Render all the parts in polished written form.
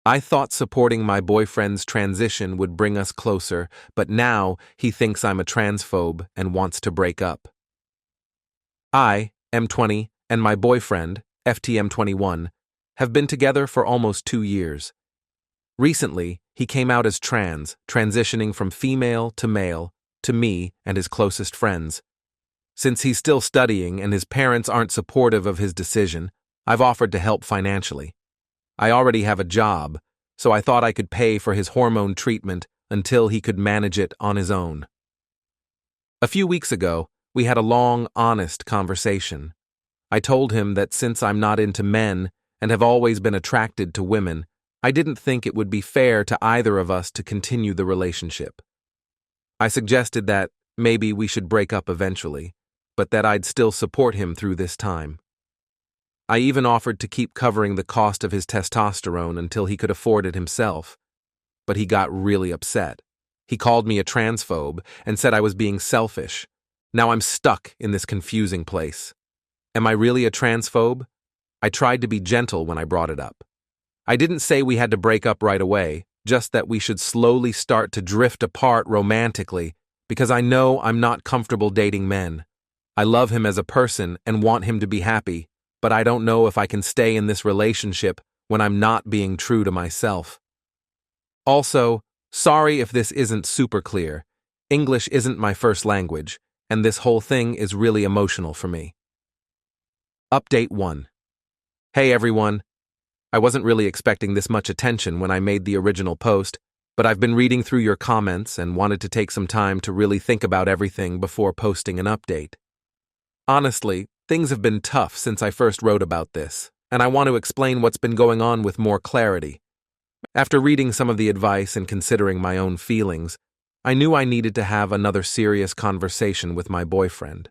I thought supporting my boyfriend's transition would bring us closer, but now he thinks I'm a transphobe and wants to break up. I, M20, and my boyfriend, FTM21, have been together for almost 2 years. Recently, he came out as trans, transitioning from female to male, to me and his closest friends. Since he's still studying and his parents aren't supportive of his decision, I've offered to help financially. I already have a job, so I thought I could pay for his hormone treatment until he could manage it on his own. A few weeks ago, we had a long, honest conversation. I told him that since I'm not into men and have always been attracted to women, I didn't think it would be fair to either of us to continue the relationship. I suggested that maybe we should break up eventually, but that I'd still support him through this time. I even offered to keep covering the cost of his testosterone until he could afford it himself, but he got really upset. He called me a transphobe and said I was being selfish. Now I'm stuck in this confusing place. Am I really a transphobe? I tried to be gentle when I brought it up. I didn't say we had to break up right away, just that we should slowly start to drift apart romantically, because I know I'm not comfortable dating men. I love him as a person and want him to be happy, but I don't know if I can stay in this relationship when I'm not being true to myself. Also, sorry if this isn't super clear. English isn't my first language, and this whole thing is really emotional for me. Update 1. Hey everyone. I wasn't really expecting this much attention when I made the original post, but I've been reading through your comments and wanted to take some time to really think about everything before posting an update. Honestly, things have been tough since I first wrote about this, and I want to explain what's been going on with more clarity. After reading some of the advice and considering my own feelings, I knew I needed to have another serious conversation with my boyfriend.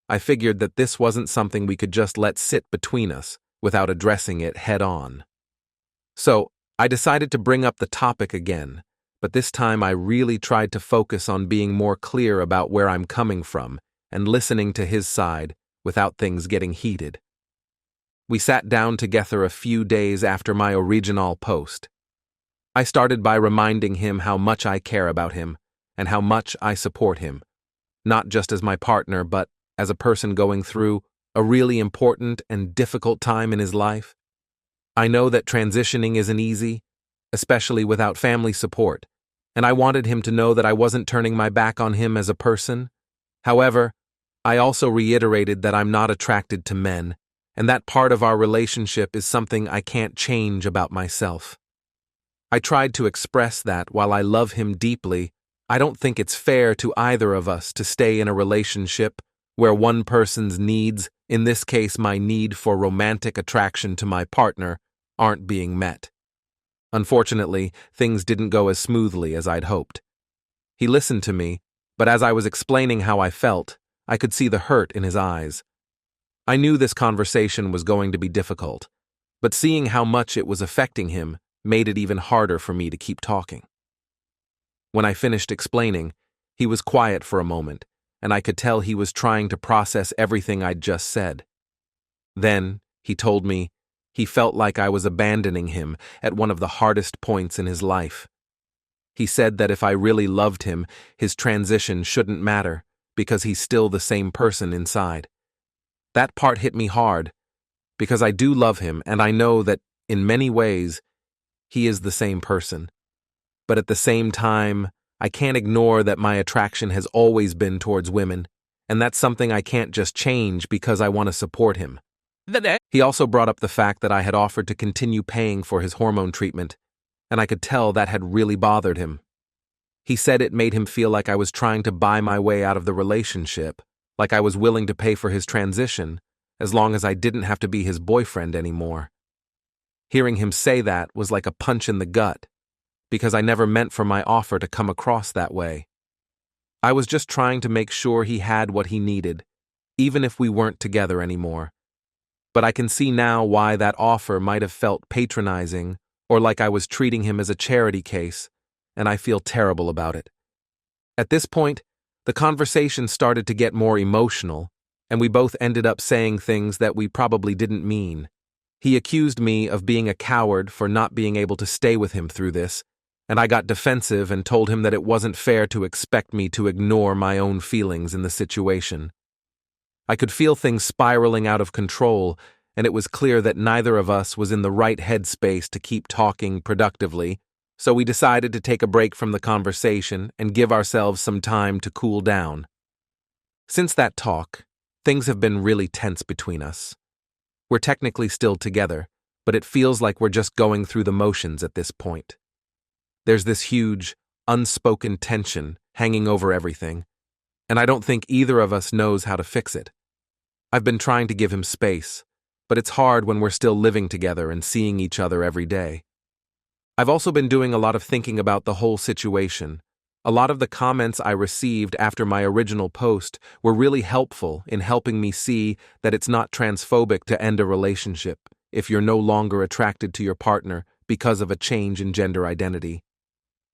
I figured that this wasn't something we could just let sit between us without addressing it head-on. So, I decided to bring up the topic again, but this time I really tried to focus on being more clear about where I'm coming from and listening to his side without things getting heated. We sat down together a few days after my original post. I started by reminding him how much I care about him and how much I support him, not just as my partner but as a person going through a really important and difficult time in his life. I know that transitioning isn't easy, especially without family support, and I wanted him to know that I wasn't turning my back on him as a person. However, I also reiterated that I'm not attracted to men, and that part of our relationship is something I can't change about myself. I tried to express that while I love him deeply, I don't think it's fair to either of us to stay in a relationship where one person's needs, in this case my need for romantic attraction to my partner, aren't being met. Unfortunately, things didn't go as smoothly as I'd hoped. He listened to me, but as I was explaining how I felt, I could see the hurt in his eyes. I knew this conversation was going to be difficult, but seeing how much it was affecting him made it even harder for me to keep talking. When I finished explaining, he was quiet for a moment, and I could tell he was trying to process everything I'd just said. Then, he told me he felt like I was abandoning him at one of the hardest points in his life. He said that if I really loved him, his transition shouldn't matter because he's still the same person inside. That part hit me hard because I do love him and I know that, in many ways, he is the same person. But at the same time, I can't ignore that my attraction has always been towards women, and that's something I can't just change because I want to support him. He also brought up the fact that I had offered to continue paying for his hormone treatment, and I could tell that had really bothered him. He said it made him feel like I was trying to buy my way out of the relationship, like I was willing to pay for his transition, as long as I didn't have to be his boyfriend anymore. Hearing him say that was like a punch in the gut, because I never meant for my offer to come across that way. I was just trying to make sure he had what he needed, even if we weren't together anymore. But I can see now why that offer might have felt patronizing or like I was treating him as a charity case, and I feel terrible about it. At this point, the conversation started to get more emotional, and we both ended up saying things that we probably didn't mean. He accused me of being a coward for not being able to stay with him through this, and I got defensive and told him that it wasn't fair to expect me to ignore my own feelings in the situation. I could feel things spiraling out of control, and it was clear that neither of us was in the right headspace to keep talking productively, so we decided to take a break from the conversation and give ourselves some time to cool down. Since that talk, things have been really tense between us. We're technically still together, but it feels like we're just going through the motions at this point. There's this huge, unspoken tension hanging over everything, and I don't think either of us knows how to fix it. I've been trying to give him space, but it's hard when we're still living together and seeing each other every day. I've also been doing a lot of thinking about the whole situation. A lot of the comments I received after my original post were really helpful in helping me see that it's not transphobic to end a relationship if you're no longer attracted to your partner because of a change in gender identity.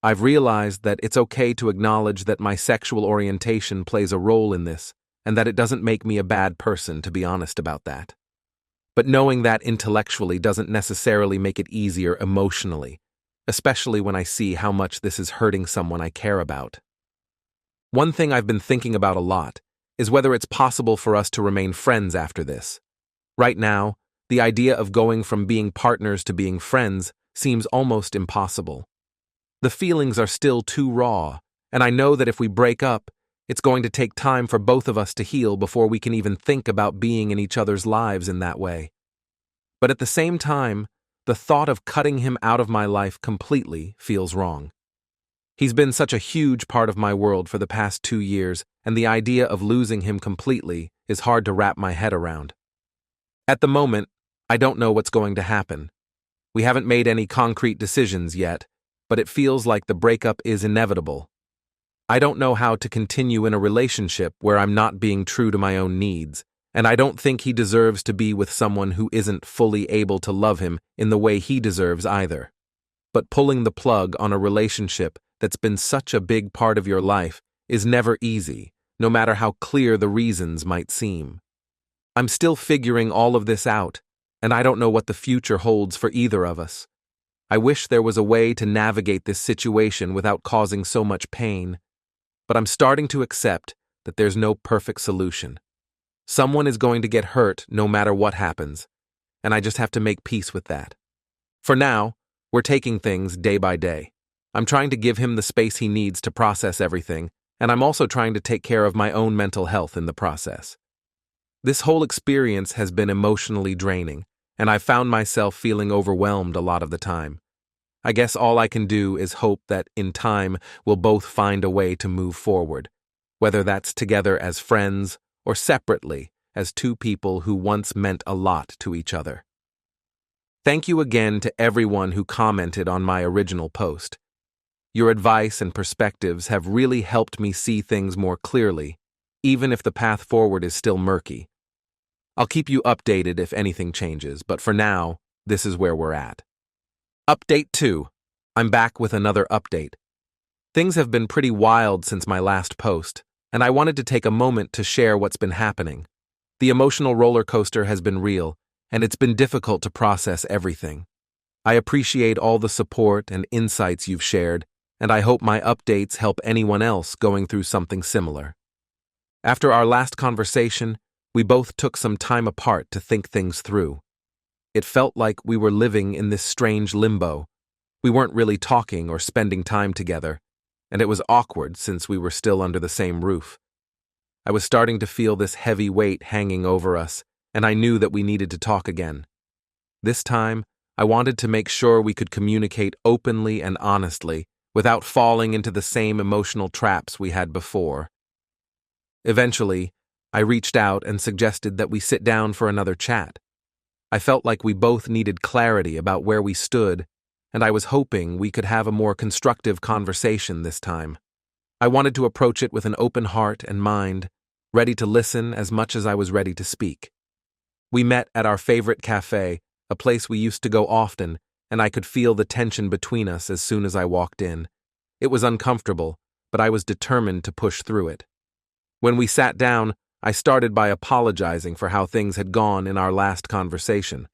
I've realized that it's okay to acknowledge that my sexual orientation plays a role in this, and that it doesn't make me a bad person to be honest about that. But knowing that intellectually doesn't necessarily make it easier emotionally, especially when I see how much this is hurting someone I care about. One thing I've been thinking about a lot is whether it's possible for us to remain friends after this. Right now, the idea of going from being partners to being friends seems almost impossible. The feelings are still too raw, and I know that if we break up, it's going to take time for both of us to heal before we can even think about being in each other's lives in that way. But at the same time, the thought of cutting him out of my life completely feels wrong. He's been such a huge part of my world for the past 2 years, and the idea of losing him completely is hard to wrap my head around. At the moment, I don't know what's going to happen. We haven't made any concrete decisions yet, but it feels like the breakup is inevitable. I don't know how to continue in a relationship where I'm not being true to my own needs, and I don't think he deserves to be with someone who isn't fully able to love him in the way he deserves either. But pulling the plug on a relationship that's been such a big part of your life is never easy, no matter how clear the reasons might seem. I'm still figuring all of this out, and I don't know what the future holds for either of us. I wish there was a way to navigate this situation without causing so much pain, but I'm starting to accept that there's no perfect solution. Someone is going to get hurt no matter what happens, and I just have to make peace with that. For now, we're taking things day by day. I'm trying to give him the space he needs to process everything, and I'm also trying to take care of my own mental health in the process. This whole experience has been emotionally draining, and I've found myself feeling overwhelmed a lot of the time. I guess all I can do is hope that, in time, we'll both find a way to move forward, whether that's together as friends or separately as two people who once meant a lot to each other. Thank you again to everyone who commented on my original post. Your advice and perspectives have really helped me see things more clearly, even if the path forward is still murky. I'll keep you updated if anything changes, but for now, this is where we're at. Update 2. I'm back with another update. Things have been pretty wild since my last post, and I wanted to take a moment to share what's been happening. The emotional roller coaster has been real, and it's been difficult to process everything. I appreciate all the support and insights you've shared, and I hope my updates help anyone else going through something similar. After our last conversation, we both took some time apart to think things through. It felt like we were living in this strange limbo. We weren't really talking or spending time together, and it was awkward since we were still under the same roof. I was starting to feel this heavy weight hanging over us, and I knew that we needed to talk again. This time, I wanted to make sure we could communicate openly and honestly without falling into the same emotional traps we had before. Eventually, I reached out and suggested that we sit down for another chat. I felt like we both needed clarity about where we stood, and I was hoping we could have a more constructive conversation this time. I wanted to approach it with an open heart and mind, ready to listen as much as I was ready to speak. We met at our favorite cafe, a place we used to go often, and I could feel the tension between us as soon as I walked in. It was uncomfortable, but I was determined to push through it. When we sat down, I started by apologizing for how things had gone in our last conversation.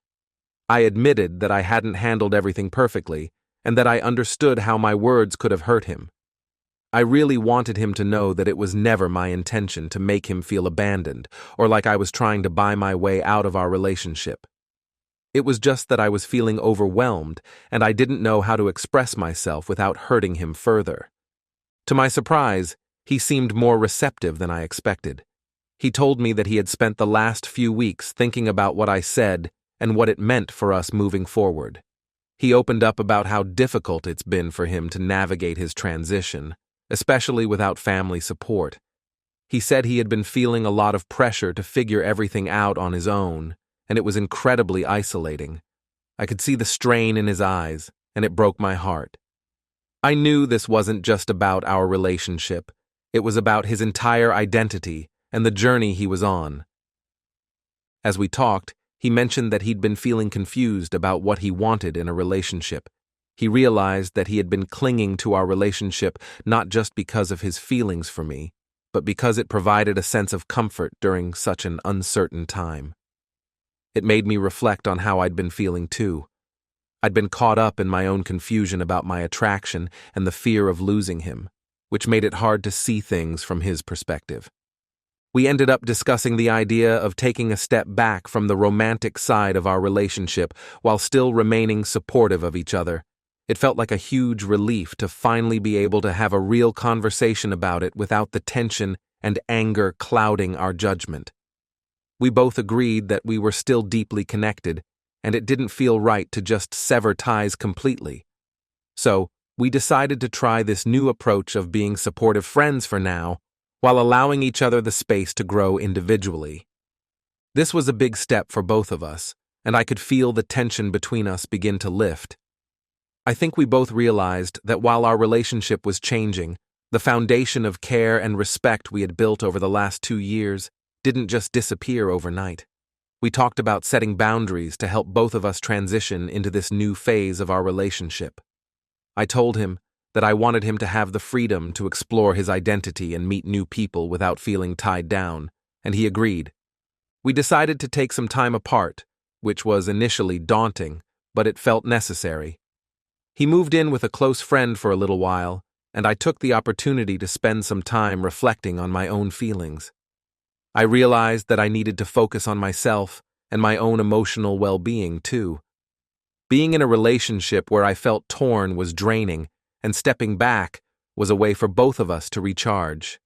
I admitted that I hadn't handled everything perfectly, and that I understood how my words could have hurt him. I really wanted him to know that it was never my intention to make him feel abandoned, or like I was trying to buy my way out of our relationship. It was just that I was feeling overwhelmed, and I didn't know how to express myself without hurting him further. To my surprise, he seemed more receptive than I expected. He told me that he had spent the last few weeks thinking about what I said and what it meant for us moving forward. He opened up about how difficult it's been for him to navigate his transition, especially without family support. He said he had been feeling a lot of pressure to figure everything out on his own, and it was incredibly isolating. I could see the strain in his eyes, and it broke my heart. I knew this wasn't just about our relationship. It was about his entire identity and the journey he was on. As we talked, he mentioned that he'd been feeling confused about what he wanted in a relationship. He realized that he had been clinging to our relationship not just because of his feelings for me, but because it provided a sense of comfort during such an uncertain time. It made me reflect on how I'd been feeling too. I'd been caught up in my own confusion about my attraction and the fear of losing him, which made it hard to see things from his perspective. We ended up discussing the idea of taking a step back from the romantic side of our relationship while still remaining supportive of each other. It felt like a huge relief to finally be able to have a real conversation about it without the tension and anger clouding our judgment. We both agreed that we were still deeply connected, and it didn't feel right to just sever ties completely. So, we decided to try this new approach of being supportive friends for now, while allowing each other the space to grow individually. This was a big step for both of us, and I could feel the tension between us begin to lift. I think we both realized that while our relationship was changing, the foundation of care and respect we had built over the last 2 years didn't just disappear overnight. We talked about setting boundaries to help both of us transition into this new phase of our relationship. I told him that I wanted him to have the freedom to explore his identity and meet new people without feeling tied down, and he agreed. We decided to take some time apart, which was initially daunting, but it felt necessary. He moved in with a close friend for a little while, and I took the opportunity to spend some time reflecting on my own feelings. I realized that I needed to focus on myself and my own emotional well-being, too. Being in a relationship where I felt torn was draining, and stepping back was a way for both of us to recharge.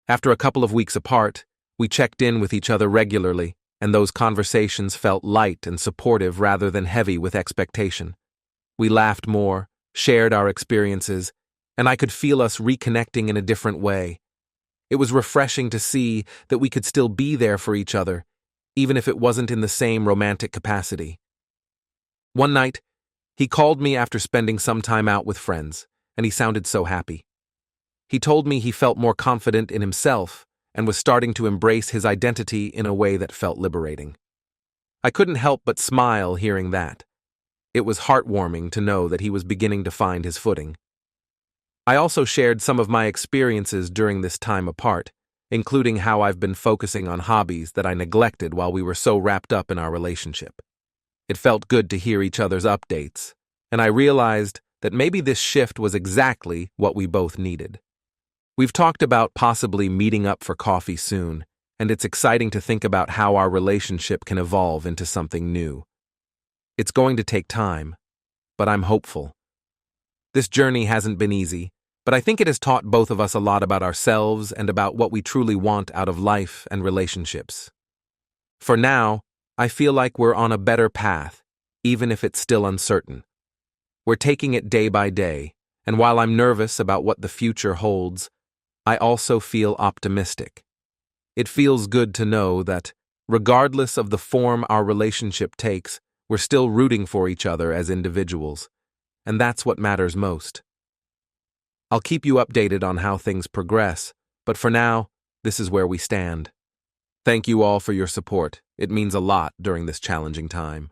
After a couple of weeks apart, we checked in with each other regularly, and those conversations felt light and supportive rather than heavy with expectation. We laughed more, shared our experiences, and I could feel us reconnecting in a different way. It was refreshing to see that we could still be there for each other, even if it wasn't in the same romantic capacity. One night, he called me after spending some time out with friends, and he sounded so happy. He told me he felt more confident in himself and was starting to embrace his identity in a way that felt liberating. I couldn't help but smile hearing that. It was heartwarming to know that he was beginning to find his footing. I also shared some of my experiences during this time apart, including how I've been focusing on hobbies that I neglected while we were so wrapped up in our relationship. It felt good to hear each other's updates, and I realized that maybe this shift was exactly what we both needed. We've talked about possibly meeting up for coffee soon, and it's exciting to think about how our relationship can evolve into something new. It's going to take time, but I'm hopeful. This journey hasn't been easy, but I think it has taught both of us a lot about ourselves and about what we truly want out of life and relationships. For now, I feel like we're on a better path, even if it's still uncertain. We're taking it day by day, and while I'm nervous about what the future holds, I also feel optimistic. It feels good to know that, regardless of the form our relationship takes, we're still rooting for each other as individuals, and that's what matters most. I'll keep you updated on how things progress, but for now, this is where we stand. Thank you all for your support. It means a lot during this challenging time.